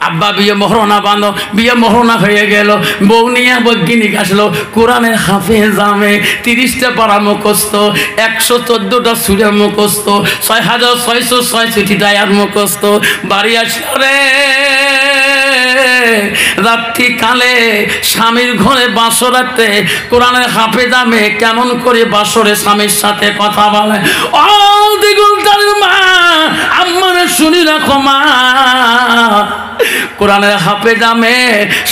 আব্বা বিয়ে মোহরনা বাঁধো, বিয়ে মোহরনা হয়ে গেল, বউ নিয়ে বৈজ্ঞানিক আসলো, কোরআনের হাফেজ আমে 30টা পারা মুখস্থ, 114টা সূরা মুখস্থ, 6666টা আয়াত মুখস্থ। বাড়ি আসলো রে, রাত্রি কালে স্বামীর ঘরে বাসরাতে কোরআনের হাফেজ আমে কেমন করে বাসরে স্বামীর সাথে কথা বলে। ও দিগুলটার মা, আম্মারে শুনি রাখো মা, কোরআনের হাফেজ আমে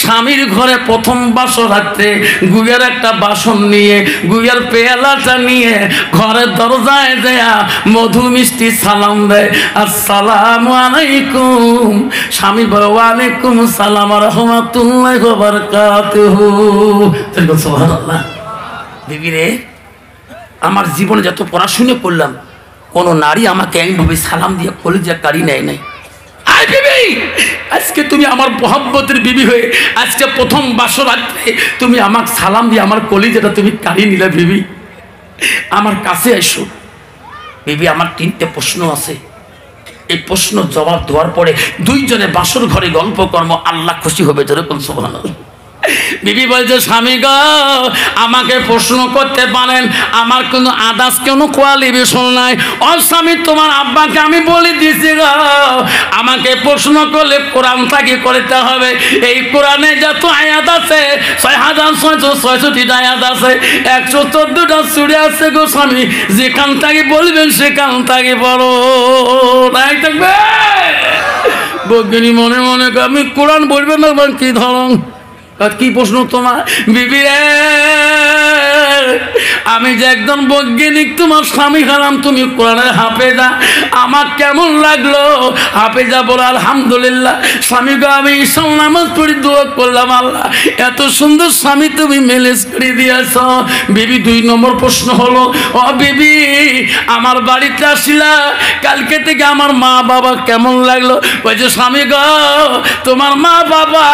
স্বামীর ঘরে প্রথম বাসরাতে গুইয়ের একটা বাসন নিয়ে, গুইয়ের পেয়ালাটা নিয়ে ঘরের দরজায় দেয়া মধু মিষ্টি সালাম দেয়, আসসালামু আলাইকুম। স্বামী বলে ওয়ালাইকুম সালাম ওয়া রাহমাতুল্লাহি ওয়া বারাকাতুহু। সুবহানাল্লাহ। বিবি রে, আমার জীবনে যত পড়াশুনো করলাম, কোন নারী আমাকে এইভাবে সালাম দিয়ে কলিজা কাড়ি নেয় নাই। আয় বিবি, আজকে তুমি আমার মোহাব্বতের বিবি হয়ে আজকে প্রথম বাসরাতে তুমি আমাকে সালাম দিয়ে আমার কলিজাটা তুমি কাড়ি নিলে। বিবি আমার কাছে এসো। বিবি আমার 3টে প্রশ্ন আছে, এই প্রশ্ন জবাব দেওয়ার পরে দুইজনে বাসর ঘরে গল্প কর্ম, আল্লাহ খুশি হবে। যেরকম সুবহানাল্লাহ। বিবি বলছে স্বামী গো, আমাকে প্রশ্ন করতে পারেন, আমার কোনো আদার্স কোনো কোয়ালিফিকেশন নাই। ও স্বামী, তোমার আব্বাকে আমি বলে দিয়েছি গো, আমাকে প্রশ্ন করলে কোরআন থেকে করতে হবে। এই কোরআনে যত আয়াত আছে 6666টা আয়াত আছে, 114টা সূরা আছে গো স্বামী, যেখান থেকে বলবেন সেখান থেকে পড়ো। তাই থাকবে বৈজ্ঞানিক মনে মনে আমি কোরআন বলবেন না, কি ধরন কি প্রশ্ন তোমার? বিবি রে, আমি যে একজন বৈজ্ঞানিক তোমার স্বামী হলাম, তুমি কোরআনের হাফেজা, আমার কেমন লাগলো? হাফেজা বলো আলহামদুলিল্লাহ। স্বামী গো, আমি ঈশান নামাজ পড়ি দোয়া করলাম, আল্লাহ এত সুন্দর স্বামী তুমি ম্যানেজ করে দিয়েছ। বিবি 2 নম্বর প্রশ্ন হলো, ও বিবি, আমার বাড়িতে আসিলা, কালকে থেকে আমার মা বাবা কেমন লাগলো? বলছে স্বামী গো, তোমার মা বাবা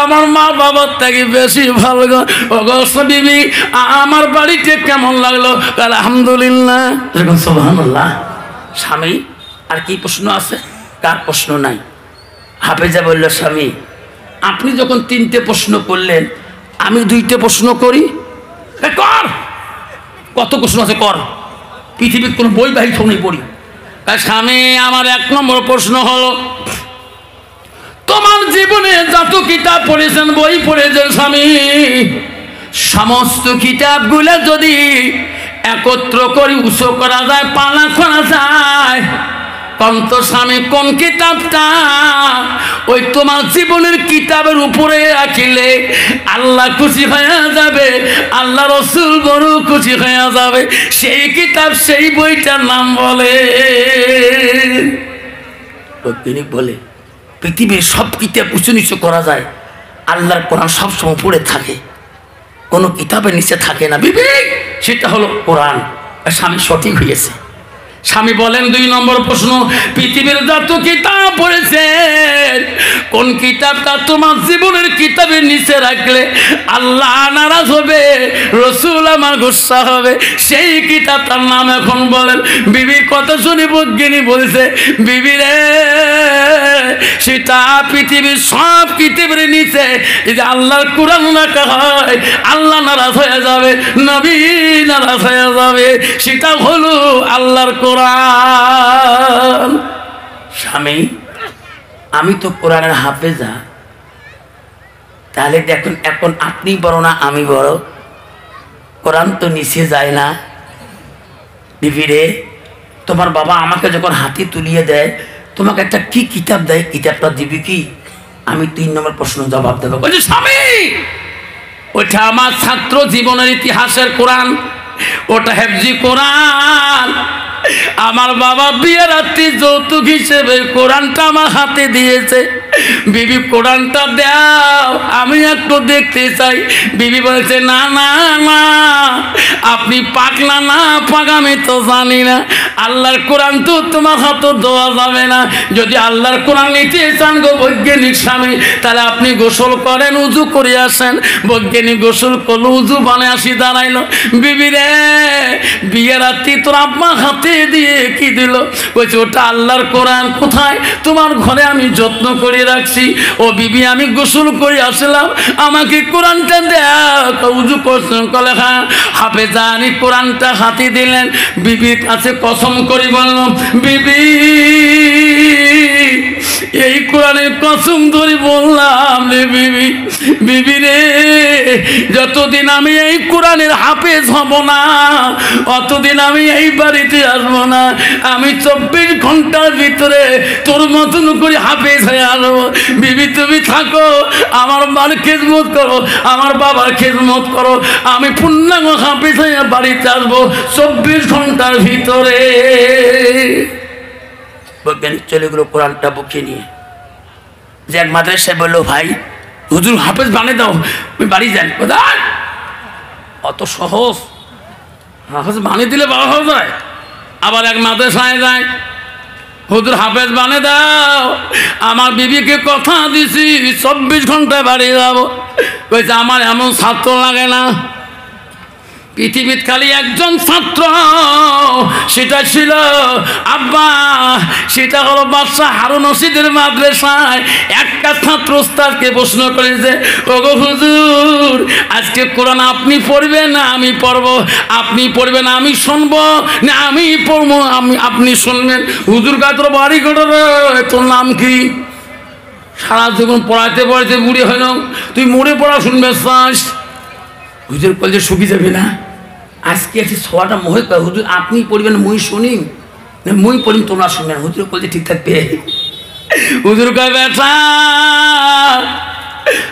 আমার মা বাবা থেকে বেশি ভালো গো। ও গো বিবি, আমার বাড়িতে কেমন লাগলো? আলহামদুলিল্লাহ। সুবহানাল্লাহ। স্বামী আর কি প্রশ্ন আছে? কার প্রশ্ন নাই? হাফেজা বলল স্বামী, আপনি যখন 3টে প্রশ্ন করলেন, আমি 2টে প্রশ্ন করি। কর, কত প্রশ্ন আছে কর, পৃথিবীর কোনো বই বাহির নেই পড়ি। স্বামী আমার 1 নম্বর প্রশ্ন হলো, তোমার জীবনে যত কিতাব পড়েছেন, বই পড়েছেন স্বামী, সমস্ত কিতাবগুলো যদি একত্র করে উঁচু করা যায়, পালা করা যায়, কন্ত স্বামী কোন কিতাবটা ওই তোমার জীবনের কিতাবের উপরে রাখিলে আল্লাহ খুশি হয়ে যাবে, আল্লাহ রসুল বড় খুশি হয়ে যাবে, সেই কিতাব সেই বইটার নাম বলে? বৈজ্ঞানিক বলে পৃথিবীর সব কিতাব উঁচু নিচু করা যায়, আল্লাহর কোরআন সবসময় পড়ে থাকে, কোনো কিতাবের নিচে থাকে না বিবি, সেটা হলো কোরআন। স্বামী সঠিক হয়েছে। স্বামী বলেন 2 নম্বর প্রশ্ন, পৃথিবীর যত কিতাব পড়েছেন, কোন কিতাবটা তোমার জীবনের কিতাবের নিচে রাখলে আল্লাহ নারাজ হবে, রসুল আমার গুসা হবে, সেই কিতাবটার নাম এখন বলেন? বিবি কত শুনি বৈজ্ঞানী বলছে, বিবি রে, সেটা পৃথিবীর সব কিতাবের নিচে যদি আল্লাহর কোরআন রাখা হয়, আল্লাহ নারাজ হয়ে যাবে, নবী নারাজ হয়ে যাবে, সেটা হলো আল্লাহর কোরআন। স্বামী, আমি তো কোরআনের হাফেজা, তাহলে দেখুন এখন আপনি বড় না আমি বড়? কোরআন তো নিচে যায় না। বিবি রে, তোমার বাবা আমাকে যখন হাতে তুলিয়ে দেয়, তোমাকে একটা কি কিতাব দেয়, কিতাবটা দিবি কি? আমি 3 নম্বর প্রশ্ন জবাব দেবো। বলছি স্বামী, ওটা আমার ছাত্র জীবনের ইতিহাসের কোরআন, ওটা হেফজি কোরআন। আমার বাবা বিয়ের রাত্রি যৌতুক হিসেবে কোরআনটা আমার হাতে দিয়েছে। বিবি কোরআনটা দাও, আমি একটু দেখতে চাই। বিবি বলছে না না না, আপনি পাকলা না পাক আমি তো জানি না, আল্লাহর কোরআন তো তোমার হাতে দেওয়া যাবে না। যদি আল্লাহর কোরআন নিতে চান গো বৈজ্ঞানিক স্বামী, তাহলে আপনি গোসল করেন, উজু করে আসেন। বৈজ্ঞানিক গোসল করলো, উজু বানে আসি দাঁড়াইলো। বিবি রে, বিয়ের রাত্রি তোর আব্বা হাতে দিয়ে কি দিল? বলছে ওটা আল্লাহর কোরআন। কোথায়? তোমার ঘরে আমি যত্ন করে করে রাখছি। ও বিবি আমি গোসল করে আসলাম, আমাকে কোরআনটা দেখ। উজু করছেন কলে হ্যাঁ। হাফেজানি কোরআনটা হাতে দিলেন। বিবির কাছে কসম করে বললাম, বিবি এই কোরআনের কসম ধরে বললাম রে বিবি, বিবি রে যতদিন আমি এই কোরআনের হাফেজ হব না অতদিন আমি এই বাড়িতে আসবো না। আমি 24 ঘন্টার ভিতরে তোর মতন করে হাফেজ হয়ে আসবো। বিবি তুমি থাকো, আমার মার খেদমত করো, আমার বাবার খেদমত করো, আমি পূর্ণাঙ্গ হাফেজ হয়ে বাড়িতে আসবো 24 ঘন্টার ভিতরে। বৈজ্ঞানিক চলে গেলো কোরআনটা বুকে নিয়ে। যে এক মাদ্রাসায় বললো, ভাই হুজুর হাফেজ বানিয়ে দাও, তুমি বাড়ি যান। কোথায়? অত সহজ? হাফেজ বানিয়ে দিলে ভালো হয়ে যায়। আবার এক মাদ্রাসায় যায়, হুজুর হাফেজ বানিয়ে দাও, আমার বিবিকে কথা দিছি 24 ঘন্টায় বাড়ি যাবো। কইছে আমার এমন ছাত্র লাগে না, পৃথিবীর খালি একজন ছাত্র, সেটা ছিল আব্বা, সেটা হলো বাদশা হারুন রশিদের মাদ্রাসায়। একটা ছাত্র ওস্তাদকে প্রশ্ন করেছে, ওগো হুজুর আজকে কোরআন আপনি পড়বেন না আমি পড়বো? আপনি পড়বেন আমি শুনবো, না আমি পড়বো আপনি শুনবেন? হুজুর গাতর বাড়ি করে, তোর নাম কি? সারা জীবন পড়াইতে পড়াইতে বুড়ি হইল, তুই মরে পড়া শুনবে চাস? হুজুর কলজে শুকিয়ে যাবে না? আজকে একটি সবাটা মহে কয়, হুজুর আপনি পড়বেন মুই শুনিম, মুই পড়িম তোমরা শুনবেন। হুজুর কলজে ঠিক থাকবে। হুজুর কয়, বেটা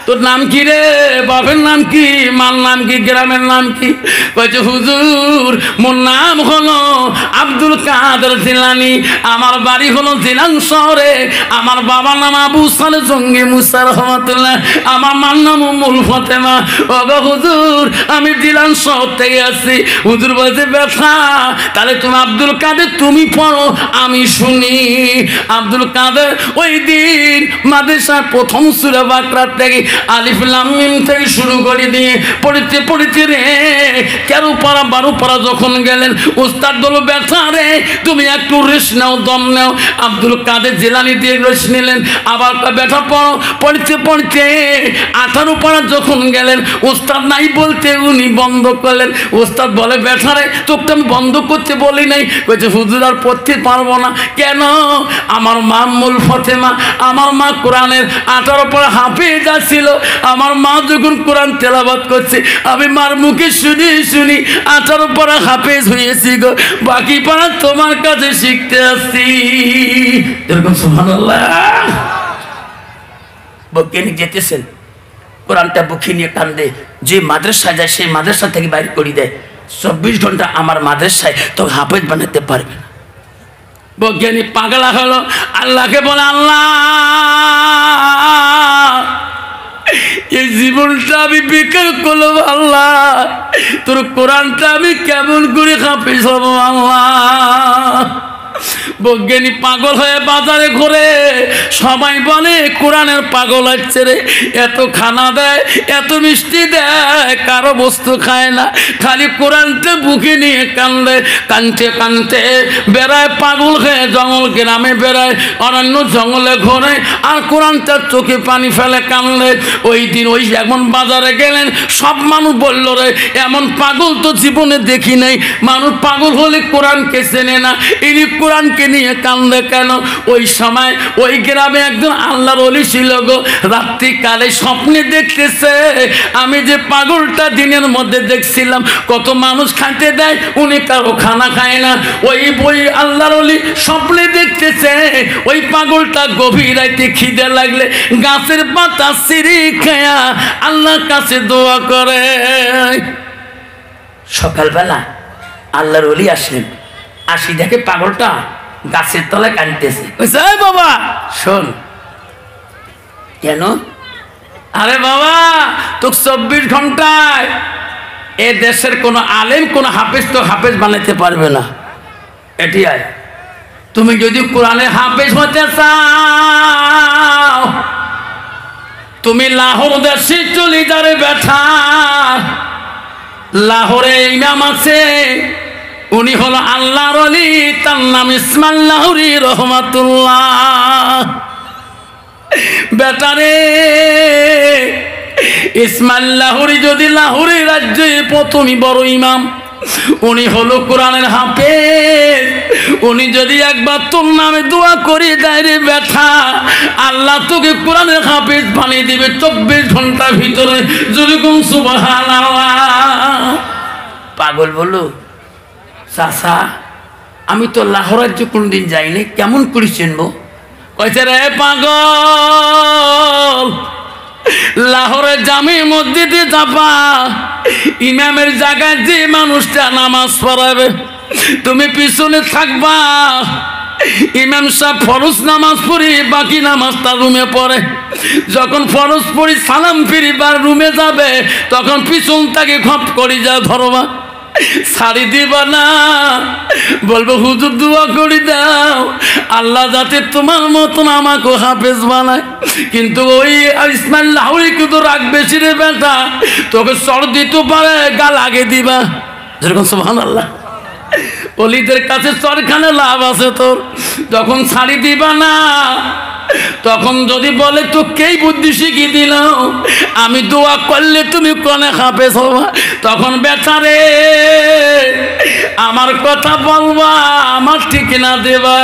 তোর নাম কি রে? বাপের নাম কি? মার নাম কি? গ্রামের নাম কি? কয়েছে হুজুর মোর নাম হলো আব্দুল কাদের জিলানি, আমার বাড়ি হলো জিলান শহরে, আমার বাবার নাম আবু সালে জঙ্গি মুসা রহমাতুল্লাহ, আমার মার নাম উম্মুল ফাতেমা। ওগো হুজুর আমি জিলান শহর থেকে আসছি। হুজুর বলছে, বেটা তাহলে তুমি আব্দুল কাদের তুমি পড়ো আমি শুনি। আব্দুল কাদের ওই দিন মাদ্রাসার প্রথম সূরা বাকরা থেকে আলিফ লাম মিম থেকে শুরু করে দিয়ে পড়িতে পড়িতে রে 13 পারা 12 পারা যখন গেলেন, উস্তাদ বলল, বেটা রে তুমি একটু রেস্ট নাও, দম নাও। আব্দুল কাদের জিলানি দিয়ে রেস্ট নিলেন। আবার বেটা পড়ো, পড়িতে পড়িতে 18 পারা যখন গেলেন, উস্তাদ নাই বলতে উনি বন্ধ করলেন। উস্তাদ বলে, বেটা রে তোকে আমি বন্ধ করতে বলি নাই। কইছে হুজুর আর পড়তে পারবো না। কেন? আমার মা উম্মুল ফাতেমা, আমার মা কোরআনের 18 পারা হাফেজ ছিল। আমার মা যখন কোরআন তেলাওয়াত করছে আমি মার মুখে শুনি শুনি 18 পারা হাফেজ হয়েছি গো, বাকি পারা তোমার কাছে শিখতে আসছি। এরকম সুবহানাল্লাহ। বৈজ্ঞানিক যেতেছেন, কোরআনটা বুকে নিয়ে কান্দে, যে মাদ্রাসায় যায় সেই মাদ্রাসা থেকে বাইর করে দেয়। 24 ঘন্টা আমার মাদ্রাসায় তো হাফেজ বানাতে পারবে না। বৈজ্ঞানিক পাগলা হলো, আল্লাহকে বলে, আল্লাহ এই জীবনটা আমি বেকার করলাম, আল্লাহ তোর কোরআনটা আমি কেমন করে হাফেজ হব আল্লাহ। বৈজ্ঞানিক পাগল হয়ে বাজারে ঘুরে, সবাই বলে কোরআনের পাগল হচ্ছে রে, এত খানা দেয় এত মিষ্টি দেয়, কারো বস্তু খায় না, খালি কোরআনটা বুকে নিয়ে কান্দে। কানতে কানতে বেড়ায়, পাগল হয়ে জঙ্গল গ্রামে বেড়ায়, অরণ্য জঙ্গলে ঘোরে, আর কোরআনটার চোখে পানি ফেলে কান্দে। ওই দিন ওই এমন বাজারে গেলেন, সব মানুষ বলল, রে এমন পাগল তো জীবনে দেখি নাই, মানুষ পাগল হলে কোরআনকে চেনে না, ইনি কোরআনকে নিয়ে কান্দে কেন? ওই সময় ওই গ্রামে একজন আল্লাহর ওলি ছিল গো। রাত্রিকালে স্বপ্নে দেখতেছে, আমি যে পাগলটা দিনের মধ্যে দেখছিলাম কত মানুষ খাইতে দেয়, উনি কারো খানা খায় না। ওই আল্লাহর ওলি স্বপ্নে দেখতেছে ওই পাগলটা গভীর রাতে খিদে লাগলে গাছের পাতা ছিঁড়ে খায়া আল্লাহর কাছে দোয়া করে। সকালবেলা আল্লাহর ওলি আসলেন, আসি দেখে পাগলটা গাছের তলায় কাঁদতেছে। বাবা শোন। কেন? আরে বাবা তোকে 24 ঘন্টায় এ দেশের কোন আলেম কোন হাফেজ তো হাফেজ বানাইতে পারবে না। এটি আয়, তুমি যদি কোরআনে হাফেজ হতে চাও তুমি লাহোর দেশে চলে যাবে বেটা। লাহোরে ইমাম আছে, উনি হলো আল্লাহর ওলি, তার নাম ইসমাইল লাহোরী রহমাতুল্লাহ। বেটারে ইসমাইল লাহোরী যদি লাহোরী রাজ্যে প্রথমই বড় ইমাম, উনি হলো কোরআনের হাফেজ। উনি যদি একবার তোর নামে দোয়া করে দেয় রে বেটা, আল্লাহ তোকে কোরআনের হাফেজ বানিয়ে দিবে 24 ঘন্টার ভিতরে। যেরকম সুবহানাল্লাহ। পাগল বলো চাচা আমি তো লাহোর রাজ্য কোনদিন যাইনি, কেমন করে চিনবো? কইছে রে পাগল, লাহোরের জামে মসজিদে যাবা, ইমামের জায়গায় যে মানুষটা নামাজ পড়াবে তুমি পিছনে থাকবা। ইমাম সাহেব ফরজ নামাজ পড়ি, বাকি নামাজ তার রুমে পড়ে। যখন ফরজ পড়ি সালাম ফিরিবার রুমে যাবে, তখন পিছন তাকে খপ করি যা ধরবা, ছাড়ি দিবা না। বলবো হুজুর দোয়া করে দাও আল্লাহ যাতে তোমার মতন আমাকে হাফেজ বানায়। কিন্তু ওই ইসমাইল লাহোরী কিন্তু রাগ বেশি রে বেটা, তোকে চড় দিতে পারে, গাল আগে দিবা। যেরকম সুবহানাল্লাহ। অলিদের কাছে চরখানে লাভ আছে তোর। যখন ছাড়ি দিবা না, তখন যদি বলে তো কেই বুদ্ধি শিখিয়ে দিল, আমি দোয়া করলে তুমি কোনে হাফেজ হবা, তখন বেচারে আমার কথা বলবা, আমার ঠিকানা দেবা।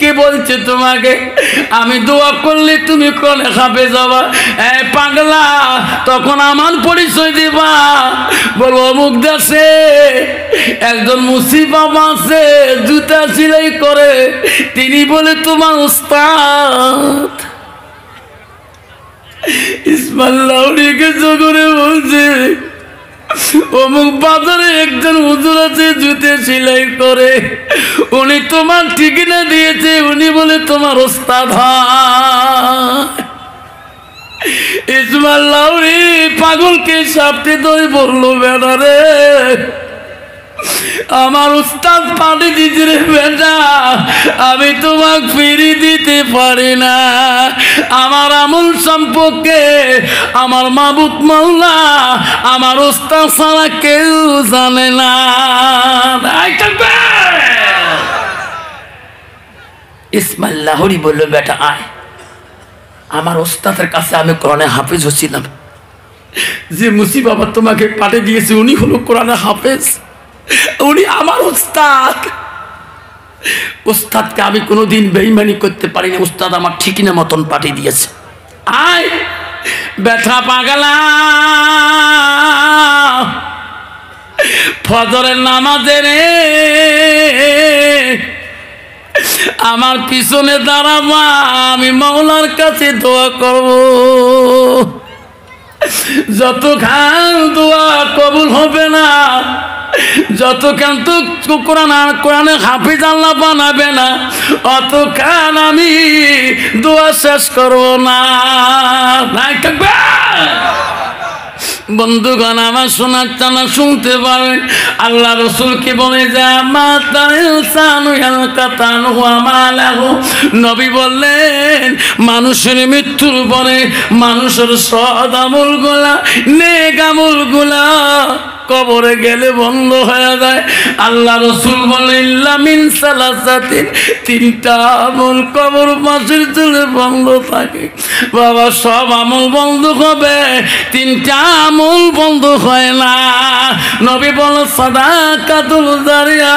কে বলছে তোমাকে আমি দোয়া করলে তুমি কোনে হাফেজ হবা? এ পাগলা, তখন আমার পরিচয় দিবা। বলবো অমুক দেশে একজন মুসি বাবা আছে, জুতা সেলাই করে, তিনি বলে তোমার উস্তাদ। ইসমাইল লাহোরীকে জগরে বলছে অমুক বাজারে একজন হুজুর আছে জুতে সেলাই করে, উনি তোমার ঠিকানা দিয়েছে, উনি বলে তোমার ওস্তাদ হয়। ইসমাইল লাহোরী পাগলকে সাপটে ধরে বললো বেটা রে আমার উস্তাদ পানি দিতে রে বেটা, আমি তোমাকে ফিরিয়ে দিতে পারি না। আমার আমল সম্পর্কে আমার মাবুদ মাওলা আমার উস্তাদ ছাড়া কেউ জানে না। ইসমাইল লাহোরী বলল বেটা আয়, আমার ওস্তাদের কাছে আমি কোরআনে হাফেজ হচ্ছিলাম, যে মুসি বাবা তোমাকে পাঠিয়ে দিয়েছে উনি হলো কোরআনে হাফেজ, উনি আমার উস্তাদ। উস্তাদকে আমি কোনোদিন বেঈমানি করতে পারিনি, উস্তাদ আমার ঠিকানা মতন পাঠিয়ে দিয়েছে। আয় ব্যথা পাগলা, ফজরের নামাজে রে আমার পিছনে দাঁড়াবা, আমি মাওলার কাছে দোয়া করব। যত খান দোয়া কবুল হবে না, যত কান তো কোরআনে হাফিজ আল্লাহ বানাবে না, অত কান আমি দোয়া শেষ করব না। বন্ধুগণ আমার শোনার টানা শুনতে পারেন, আল্লাহ রসুল কি বলে নবী বললেন মানুষের মৃত্যুর পরে মানুষের সৎ আমল গুলা নেক আমল গুলা কবরে গেলে বন্ধ হয়ে যায়। আল্লাহ রসুল বলে ইল্লা মিন সালাসাতিন, তিনটা আমল কবর মাসের চলে বন্ধ থাকে। বাবা সব আমল বন্ধ হবে, তিনটা আমল বন্ধ হয় না। নবী বল সাদাকাতুল জারিয়া,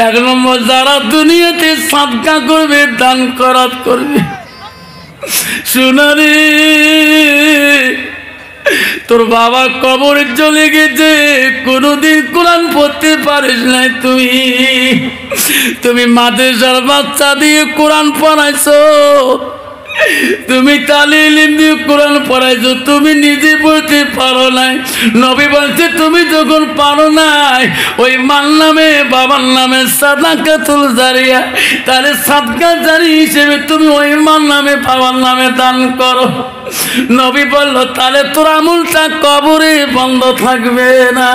এক নম্বর যারা দুনিয়াতে সাদকা করবে, দান খয়রাত করবে। শুনারে তোর বাবা কবরে চলে গেছে, কোনদিন কোরআন পড়তে পারিস নাই, তুমি মাদ্রাসার বাচ্চা দিয়ে কোরআন পড়াইছো, তুমি তালিম দিয়ে কোরআন পড়াইছো, তুমি নিজে পড়তে পারো নাই। নবী বলছে তুমি যখন পারো নাই, ওই মার নামে বাবার নামে সাদাকাতুল জারিয়া, তাহলে সাদকা জারি হিসেবে তুমি ওই মার নামে বাবার নামে দান করো। নবী বলল তাহলে তোর আমলটা কবরে বন্ধ থাকবে না,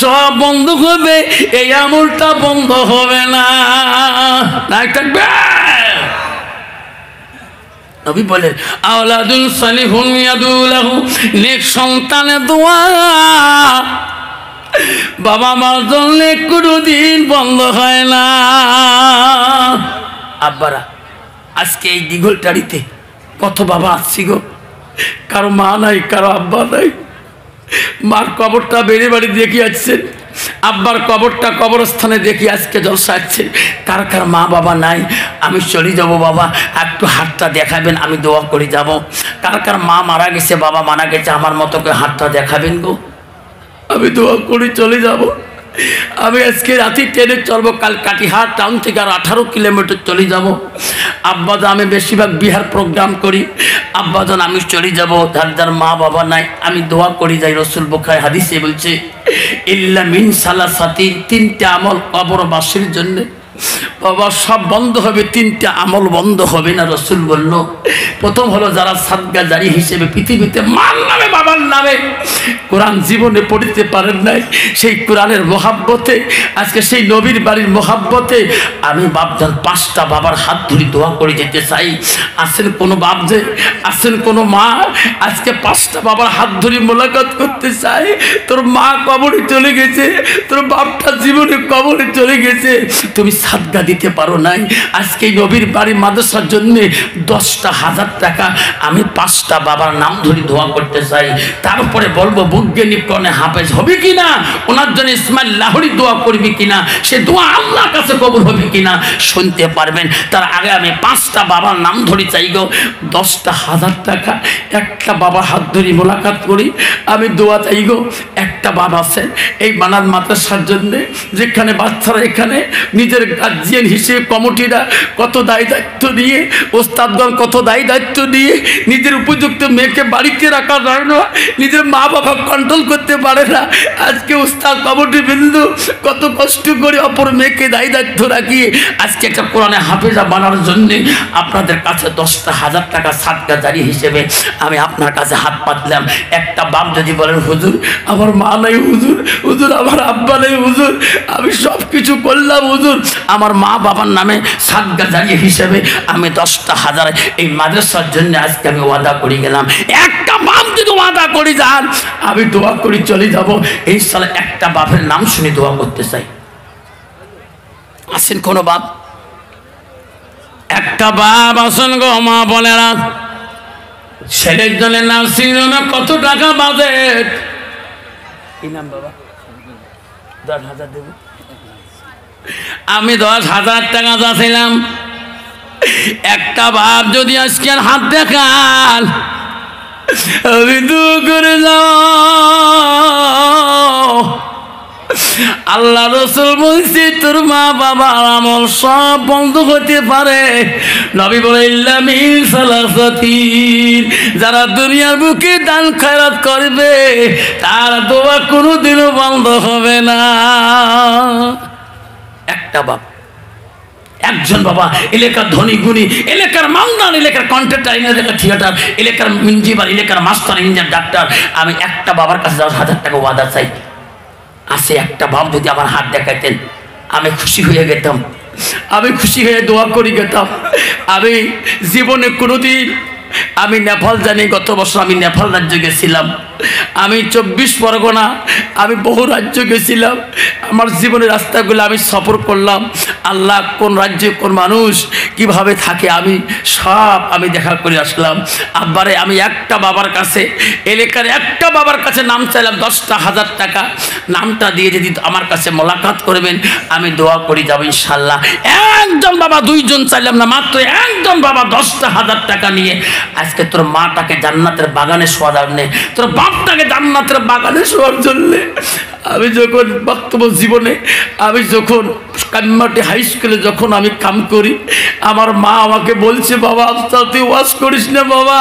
সব বন্ধ হবে, এই আমলটা বন্ধ হবে না। থাকবে নবী বলেন আওলাদুল সালিহুন ইয়াদুলাহু, নেক সন্তানের দোয়া বাবা মার জন্য কোনোদিন বন্ধ হয় না। আব্বারা আজকে এই দিঘলটারিতে কত বাবা আসছি গো, কারো মা নাই, কারো আব্বা নাই। মার কবরটা বেড়ে বাড়ি দেখে আসছেন, আব্বার কবরটা কবরস্থানে দেখি আজকে জলসা আছে। কার কার মা বাবা নাই, আমি চলে যাব বাবা, একটু হাতটা দেখাবেন, আমি দোয়া করে যাব। কার কার মা মারা গেছে, বাবা মারা গেছে, আমার মতো করে হাতটা দেখাবেন গো, আমি দোয়া করে চলে যাব। আমি আজকে রাতে ট্রেনে চলবো, কাল কাটিহাট টাউন থেকে আর 18 কিলোমিটার চলে যাব। আব্বাজান, আমি বেশিরভাগ বিহার প্রোগ্রাম করি, আব্বাজান আমি চলে যাব, যার যার মা বাবা নাই আমি দোয়া করি যাই। রসুল বুখারী হাদিসে বলছে ইল্লা মিন সালাসাতিন, 3টা আমল কবরবাসীর জন্য বাবা সব বন্ধ হবে, 3টা আমল বন্ধ হবে না। রসুল বলল প্রথম হলো যারা সাদকা জারি হিসেবে পৃথিবীতে মার নামে বাবার নামে কোরআন জীবনে পড়তে পারেন নাই, সেই কোরআনের মোহাব্বতে আজকে সেই নবীর বাড়ির মোহাব্বতে আমি বাপজান 5টা বাবার হাত ধরে দোয়া করে যেতে চাই। আসেন কোনো বাপ যে, আসেন কোনো মা, আজকে 5টা বাবার হাত ধরে মোলাকাত করতে চাই। তোর মা কবরে চলে গেছে, তোর বাপটা জীবনে কবরে চলে গেছে, তুমি সাদকা দিতে পারো নাই, আজকে নবীর বাড়ি মাদ্রাসার জন্য 10,000 টাকা আমি 5টা বাবার নাম ধরে দোয়া করতে চাই। তারপরে বলবো বৈজ্ঞানিক কনে হাফেজ হবে কিনা, ওনার জন্য ইসমাইল লাহোরি দোয়া করবি কিনা, সে দোয়া আল্লাহর কাছে কবুল হবে কিনা শুনতে পারবেন। তার আগে আমি 5টা বাবার নাম ধরে চাই গো, 10,000 টাকা একটা বাবার হাত ধরে মোলাকাত করি, আমি দোয়া চাই গো। একটা বাবা আছে এই বানার মাদ্রাসার জন্য, যেখানে বাচ্চারা এখানে নিজের গার্জিয়ান হিসেবে কমিটিরা কত দায় দায়িত্ব নিয়ে, ওস্তাদগণ কত দায় দায়িত্ব নিয়ে নিজের উপযুক্ত মেয়েকে বাড়িতে রাখা যায় না, নিজের মা বাবা কন্ট্রোল করতে পারে না। আজকে ওস্তাদ কমিটি বিন্দু কত কষ্ট করে অপর মেয়েকে দায় দায়িত্ব রাখিয়ে আজকে একটা কোরআনে হাফেজা বানানোর জন্য আপনাদের কাছে 10,000 টাকা সাদকা জারি হিসেবে আমি আপনার কাছে হাত পাতলাম। একটা বাপ যদি বলেন হুজুর আমার মা নাই, হুজুর হুজুর আমার আব্বা নেই, হুজুর আমি সব কিছু করলাম, হুজুর আমার মা বাবার নামে সাদকা জারি হিসেবে আমি 10,000 এই মাদ্রাসার জন্য আজকে আমি ওয়াদা করে গেলাম। একটা বাপ যদি ওয়াদা করে যান আমি দোয়া করে চলে যাব। এই সালে একটা বাপের নাম শুনে দোয়া করতে চাই। আসেন কোন বাপ, একটা বাপ আসেন গো মা বোনেরা, ছেলের জন্য নার্সিং হোমে কত টাকা বাজেট? কি নাম বাবা? 10,000 দেব। আমি 10,000 টাকা চাচ্ছিলাম। একটা বাপ যদি আজকে হাত দেখান আমি দু করে যাও। আল্লাহ রসুল বলছে তোর মা বাবা আমল সব বন্ধ হতে পারে। নবী বলে ইল্লা মিন সালাসাতিন, যারা দুনিয়ার বুকে দান খয়রাত করবে তার দোয়া কোনোদিনও বন্ধ হবে না। একটা বাপ, একজন বাবা, এলাকার ধনী গুণী, এলাকার মামদান, এলাকার কন্ট্রাক্টর, এলাকার থিয়েটার, এলাকার মিঞ্জিবার, এলাকার মাস্টার, ইঞ্জিনিয়ার, ডাক্তার, আমি একটা বাবার কাছে 10,000 টাকা ওয়াদা চাই। আসে একটা বাপ যদি আমার হাত দেখাইতেন আমি খুশি হয়ে যেতাম, আমি খুশি হয়ে দোয়া করে যেতাম। আমি জীবনে কোনোদিন আমি নেপাল জানি, গত বছর আমি নেপাল রাজ্য গেছিলাম, আমি 24 পরগনা, আমি বহু রাজ্য গেছিলাম। আমার জীবনের রাস্তাগুলো আমি সফর করলাম। আল্লাহ কোন রাজ্যে কোন মানুষ কিভাবে থাকে আমি সব আমি দেখা করে আসলাম। আব্বারে আমি একটা বাবার কাছে, এলাকার একটা বাবার কাছে নাম চাইলাম 10,000 টাকা। নামটা দিয়ে যদি আমার কাছে মোলাকাত করবেন আমি দোয়া করি যাব ইনশাল্লাহ। একজন বাবা, 2জন চাইলাম না, মাত্র একজন বাবা 10,000 টাকা নিয়ে আজকে তোর মাটাকে জান্নাতের বাগানে শোয়ার জন্যে, তোর বাপটাকে জান্নাতের বাগানে শোয়ার জন্যে আমি যখন বক্তব্য জীবনে, আমি যখন কান্মাটি হাই স্কুলে যখন আমি কাম করি, আমার মা আমাকে বলছে বাবা আস্তে তুই ওয়াজ করিস না বাবা,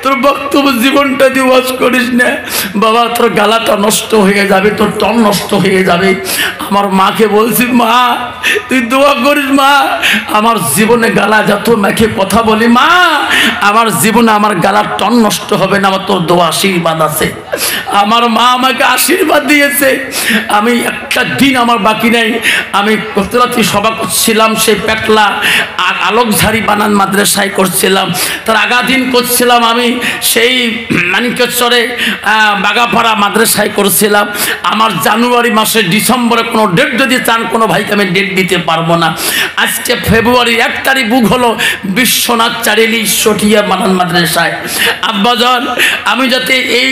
তোর বক্তব্য জীবনটা তুই ওয়াজ করিস না বাবা, তোর গালাটা নষ্ট হয়ে যাবে, তোর টন নষ্ট হয়ে যাবে। আমার মাকে বলছি মা তুই দোয়া করিস মা, আমার জীবনে গালা যত মাকে কথা বলি মা আমার জীবনে আমার গালার টন নষ্ট হবে না, আমার তোর দোয়া আশীর্বাদ আছে। আমার মা আমাকে আশীর্বাদ দিয়েছে। আমি একটা দিন আমার বাকি নাই। আমি গতরাত্রি সভা করছিলাম সেই পেটলা আর আলোকঝাড়ি বানান মাদ্রাসায় করছিলাম, তার আগা দিন করছিলাম আমি সেই মানিকেশ্বরে বাগাপাড়া মাদ্রাসায় করেছিলাম। আমার জানুয়ারি মাসে ডিসেম্বরে কোনো ডেট যদি চান কোনো ভাইকে আমি ডেট দিতে পারবো না। আজকে ফেব্রুয়ারির 1 তারিখ বুক হলো বিশ্বনাথ চারিলি সঠিয়া মানান মাদ্রাসায়। আব্বাজান আমি যাতে এই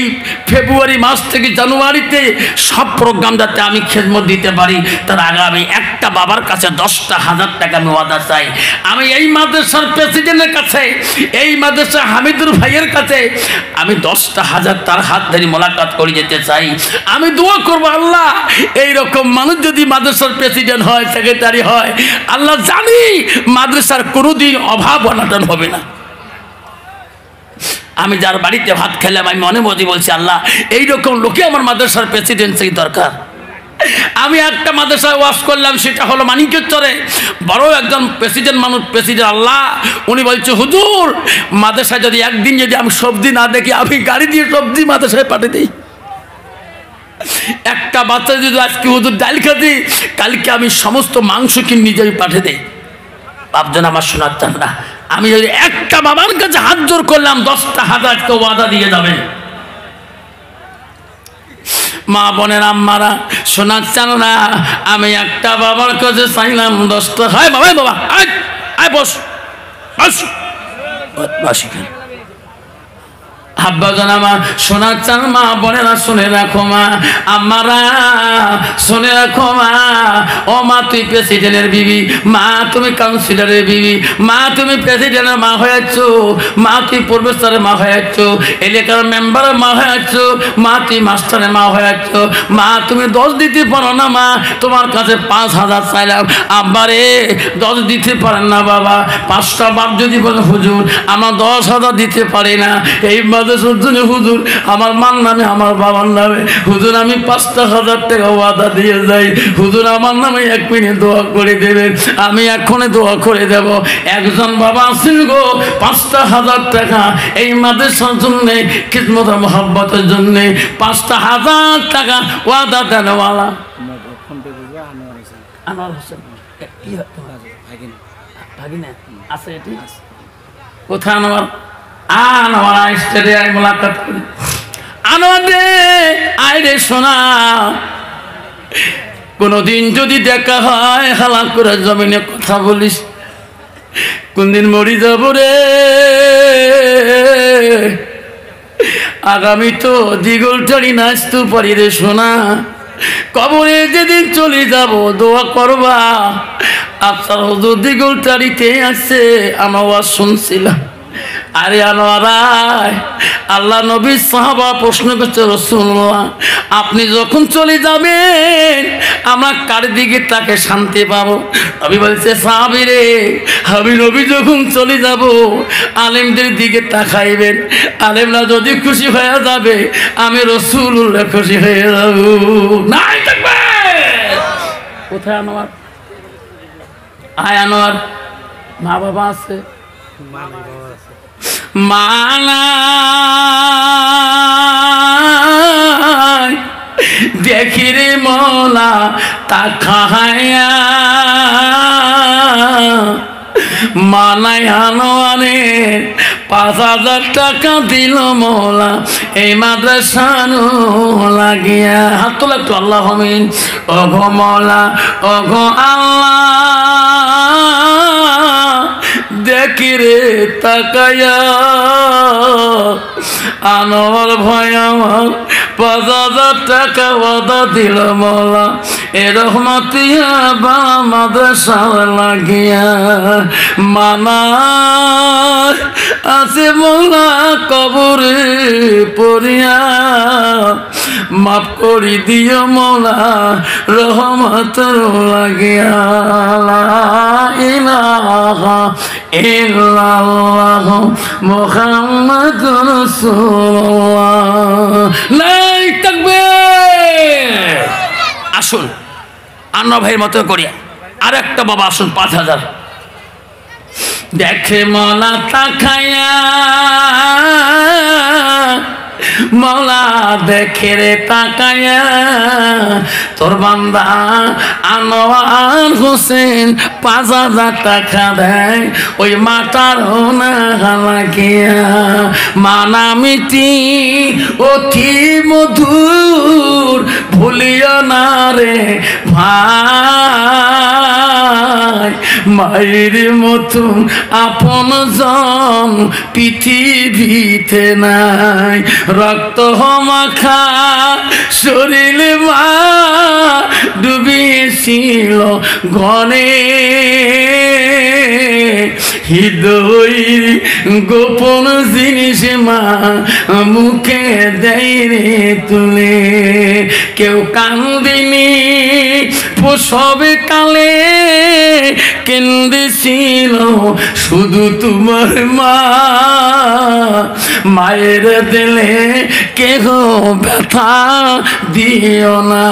ফেব্রুয়ারি মাস থেকে জানুয়ারিতে সব প্রোগ্রাম যাতে আমি খেদমত দিতে পারি, তার আগে আমি একটা বাবার কাছে 10,000 টাকা আমি ওয়াদা চাই। আমি এই মাদ্রাসার প্রেসিডেন্টের কাছে, এই মাদ্রাসা হামিদুর ভাইয়ের কাছে আমি 10,000 তার হাত ধরে মোলাকাত করে যেতে চাই। আমি দোয়া করবো, আল্লাহ এইরকম মানুষ যদি মাদ্রাসার প্রেসিডেন্ট হয়, সেক্রেটারি হয়, আল্লাহ জানি মাদ্রাসার কোনোদিন অভাব অনটন হবে না। আমি যার বাড়িতে ভাত খেলাম আমি মনে মনে বলছি, আল্লাহ এইরকম লোকে আমার মাদ্রাসার প্রেসিডেন্সি দরকার। আমি একটা মাদ্রাসায় ওয়াজ করলাম, সেটা হলো মানিকেশ্বরে, বড় একজন প্রেসিডেন্ট মানুষ, প্রেসিডেন্ট আল্লাহ, উনি বলছে হুজুর মাদ্রাসায় যদি একদিন যদি আমি সবজি না দেখি, আমি গাড়ি দিয়ে সবজি মাদ্রাসায় পাঠিয়ে দিই। একটা বাচ্চা যদি আজকে হুজুর ডাল খাতি, কালকে আমি সমস্ত মাংস কিনে নিজে পাঠিয়ে দিই। বাপজন আমার শোনার চান না, আমি যদি একটা বাবার কাছে হাত জোর করলাম 10,000 তো ওয়াদা দিয়ে যাবেন। মা বোনের আম্মারা শোনার চান না, আমি একটা বাবার কাছে চাইলাম 10টা। হয় বাবা, বাবা আয় বস বস বস। আব্বাজান আমার শোনার চান, মা বোনেরা শুনে রাখো, মা আমারা শুনে রাখো, মা ও মা তুই প্রেসিডেন্টের বিবি, মা তুমি কাউন্সিলরের বিবি, মা তুমি প্রেসিডেন্টের মা হয়েছ, মা তুই প্রফেসরের মা হয়েছ, এলাকার মেম্বারের মা হয়েছ, মা তুই মাস্টারের মা হয়েছ, মা তুমি 10 দিতে পারো না, মা তোমার কাছে 5,000 চাইলাম। আব্বারে 10 দিতে পারেন না বাবা। 5টা বাপ যদি বলে হুজুর আমার 10,000 দিতে পারি না, এই হুজুর আমার মার নামে আমার বাবার নামে হুজুর আমি 5,000 টাকা ওয়াদা দিয়ে যাই, হুজুর আমার নামে 1 মিনিট দোয়া করে দেবেন, আমি এখনই দোয়া করে দেব। একজন বাবা আছেন গো, 5,000 টাকা এই মাদ্রাসার জন্যে, খিদমত মোহাব্বতের জন্যে 5,000 টাকা ওয়াদা দেনওয়ালা আনোয়ার হোসেন। আছে এটি কোথায় আনোয়ার? আনোয়ার স্টেডে আই মোলাকাত করি। আনোয়ার রে আয় রে শোনা, কোনদিন যদি দেখা হয় হালাল করে জমিনে কথা বলিস, কোনদিন মরি যাব রে। আগামী তো দিগলটারি নাচতে পারি রে শোনা, কবরে যেদিন চলে যাব দোয়া করবা। আপনার হুজুর দিগলটারিতে আছে, আমার ওয়াজ শুনছিলাম। আরে আনোয়ারায় আল্লাহ নবী সাহাবা প্রশ্ন করছে, রাসূলুল্লাহ আপনি যখন চলে যাবেন আমরা কার দিকে তাকে শান্তি পাবো? নবী বলছে, সাহাবী রে আমি নবী যখন চলে যাব আলেমদের দিকে তাকাইবেন, আলেমরা যদি খুশি হয়ে যাবে আমি রাসূলুল্লাহ খুশি হয়ে যাব। নাই থাকবে কোথায় আনোয়ার? আয় আনোয়ার, মা বাবা আছে? মানা দেখি রে মৌলা তাকায়া, মানায় আনোয়ারে 5,000 টাকা দিল মৌলা এই মাদ্রাসানো লাগিয়া। হাত তোলা একটু, আল্লাহ আমিন। ওগো মৌলা ওগো আল্লাহ দেখি রে তাকায়া, আনোয়ার ভয় আমার 5,000 টাকা ওয়াদা দিল মৌলা এ রহমতিয়া বা মাদ্রাসা লাগিয়া। মানা আছে মৌলা কবরে পড়িয়া, মাফ করি দিও মৌলা রহমত লাগিয়া। লা ইলাহা ইল্লাল্লাহ মুহাম্মাদুর রাসূলুল্লাহ। নাই তাকবীর। আসুন আন্না ভাইয়ের মতো করিয়া আর একটা বাবা আসুন 5,000 দেখে মলা তাকায়া, মওলা দেখে রে তাকায়া তোর বান্দা আনোয়ার হোসেন 5,000 টাকা দেয় ওই মাটার না হালাকিয়া মানামিটি অতি মধুর ভুলিও না রে ভাই মায়ের মতন আপন জন পৃথিবীতে নাই রক্ত মাখা শরীর মা ডুবিয়েছিল ঘনে হৃদয় গোপন জিনিস মা মুখে দেয় রে তুলে কেউ কান্দিনি প্রসবে কালে কেন্দেছিল শুধু তোমার মা মায়ের দিলে কেহ ব্যথা দিও না।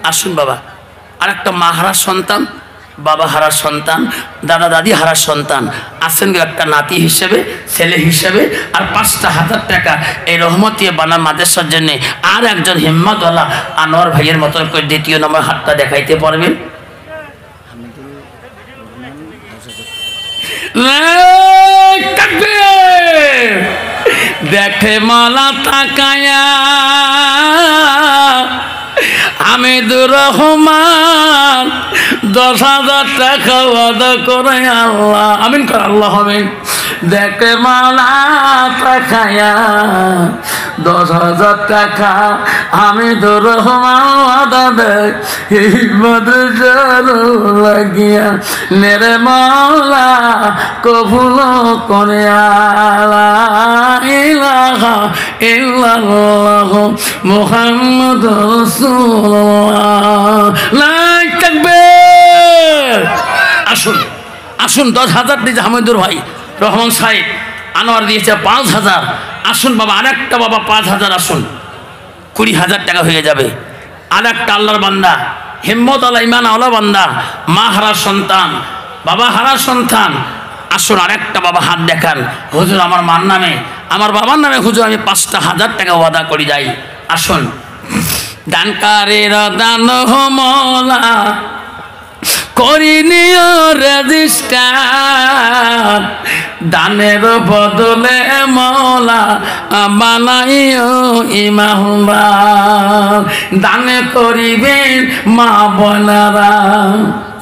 আসুন বাবা, আর একটা মা হারা সন্তান, বাবা হারা সন্তান, দাদা দাদি হারা সন্তান আছেন একটা নাতি হিসেবে, ছেলে হিসেবে, আর 5,000 টাকা এই রহমতিয়া বানা মাদ্রাসার জন্য আর একজন হিম্মতওয়ালা আনোয়ার ভাইয়ের মতন করে 2য় নম্বর হাতটা দেখাইতে পারবেন? দেখে মালা তাকায়া হামিদুর রহমান 10,000 টাকা ওয়াদা করে আল্লাহ আমিন কর আল্লাহ হবে। দেখে মালা তাকায়া 10,000 টাকা হামিদুর রহমান ওয়াদা দেয় এই মাদ্রাসার লাগিয়া নেরে মাওলা কবুল করে আল্লাহ ইলাহা ইল্লাল্লাহ মুহাম্মাদুর রাসূলুল্লাহ লা তাকবীর। আসুন আসুন 10,000 দিয়েছে হামিদুর ভাই, রহমান সাহেব, আনোয়ার দিয়েছে 5,000। আসুন বাবা আরেকটা বাবা 5,000 আসুন 20,000 টাকা হয়ে যাবে। আরেকটা আল্লাহর বান্দা হিম্মত আল্লাহ ইমান আল্লাহ বান্দা মা হারা সন্তান বাবা হারা সন্তান আসুন আরেকটা বাবা হাত দেখান হুজুর আমার মার নামে আমার বাবার নামে হুজুর আমি 5,000 টাকা ওয়াদা করি যাই। আসুন দানকারের দান মওলা করিনিও রেজিস্টার দানের বদলে মওলা বানাইও ইমামবার দানে করিবেন মা বোনেরা।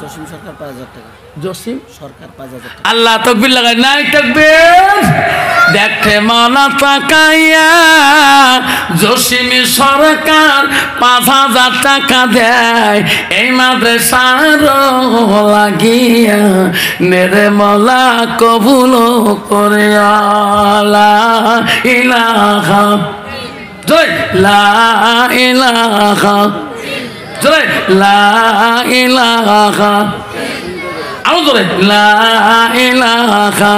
জসিম সরকার 5,000 টাকা, জসিম সরকার 5,000 টাকা। আল্লাহ তাকবীর লাগাই নাই তাকবীর। দেখে মালা তাকাইয়া জসিম সরকার 5,000 টাকা দেয় এই মাদ্রাসার লাগিয়া নেরে মালা কবুল করে আল্লাহ ইলাহা জয় লা ইলাহা জয় লা ইলাহা আরো জোরে লা ইলাহা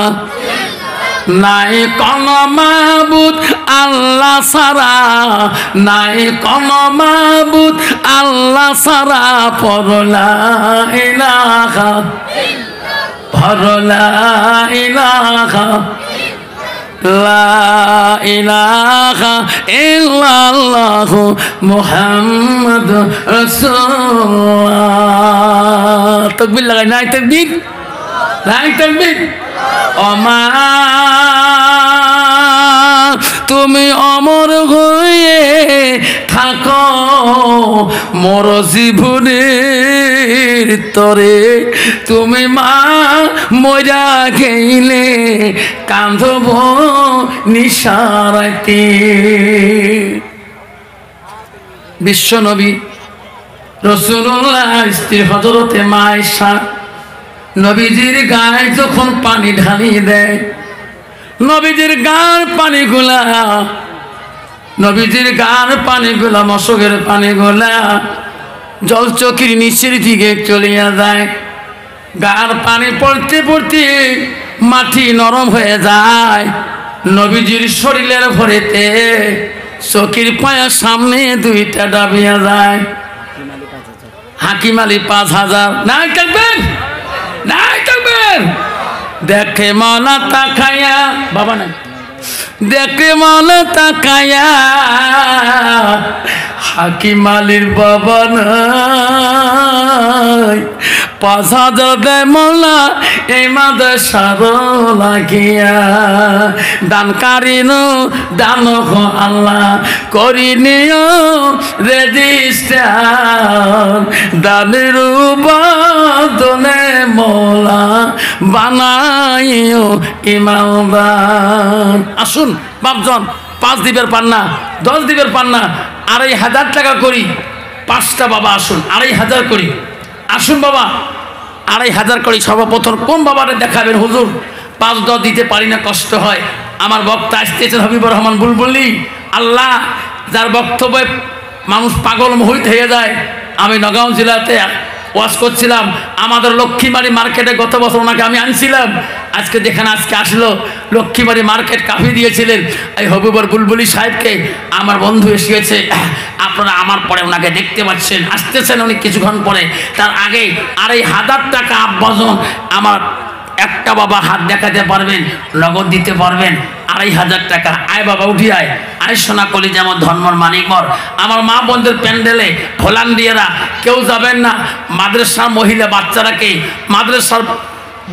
নাই কোন মাবুদ আল্লাহ ছাড়া নাই কোন মাবুদ আল্লাহ ছাড়া পরলা ইলাহা পরলা ইলাহা লা ইলাহা ইল্লাল্লাহ মুহাম্মাদুর রাসূলুল্লাহ। তাকবীর লাগাই নাই তাকবীর নাই তাকবীর। ওমা তুমি অমর হয়ে থাকো মোর জীবনের তরে তুমি মা মরা গেলে কাঁদব নিশারাতে। বিশ্বনবী রাসূলুল্লাহ স্ত্রী হযরতে মা আয়েশা নবীজির গায়ে যখন পানি ঢালিয়ে দেয় নবীজির গার পানিগুলা নবীজির গার পানিগুলা মশকের পানিগুলা জলচকির নিচের দিকে চলিয়া যায়। গার পানি পড়তে পড়তে মাটি নরম হয়ে যায়। নবীজির শরীরের ভরেতে চকির পায়ের সামনে 2টা ডাবিয়া যায়। হাকিম আলী 5,000 নাই থাকবেন নাই থাকবেন। দেখে মালা তাকায়া বাবা নাই দেখে মনে তাকায়া হাকিম আলীর বাবা নাই 5,000 দেয় মোলা এই মাদ্রাসার লাগিয়া দানকারী নো দান আল্লাহ করি নিও রেজিস্টার দানের বাদনে মোলা বানাইও ইমানদার। আসুন বাপজন 5 দিবের পান্না 10 দিবের পান্না 2,500 টাকা করি 5টা বাবা আসুন 2,500 করি আসুন বাবা 2,500 করি। সর্বপ্রথম কোন বাবারে দেখাবেন হুজুর? 5-10 দিতে পারি না, কষ্ট হয়। আমার বক্তা আসতেছেন হাবিবুর রহমান বুলবুলি। আল্লাহ যার বক্তব্যে মানুষ পাগল মোহিত হয়ে যায়। আমি নগাঁও জেলাতে ওয়াজ করছিলাম, আমাদের লক্ষ্মীবাড়ি মার্কেটে গত বছর ওনাকে আমি আনছিলাম। আজকে যেখানে আজকে আসলো লক্ষ্মীবাড়ি মার্কেট কাফি দিয়েছিলেন এই হবিবর বুলবুলি সাহেবকে। আমার বন্ধু এসেছে, আপনারা আমার পরে ওনাকে দেখতে পাচ্ছেন, আসতেছেন উনি কিছুক্ষণ পরে। তার আগে 2,500 টাকা আব্বাজন আমার একটা বাবা হাত দেখাতে পারবেন, নগদ দিতে পারবেন 2,500 টাকা। আয় বাবা উঠি আয়, আয় সোনা কলি যেমন ধর্মর মানিকমর। আমার মা বোনদের প্যান্ডেলে ভোলান্ডিয়ারা কেউ যাবেন না। মাদ্রাসার মহিলা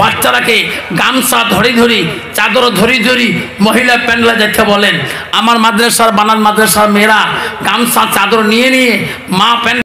বাচ্চারাকে গামছা ধরি ধরি চাদর ধরি ধরি মহিলা প্যান্ডেলে যেতে বলেন। আমার মাদ্রাসার বানান মাদ্রাসার মেয়েরা গামছা চাদর নিয়ে নিয়ে মা প্যান্ডেল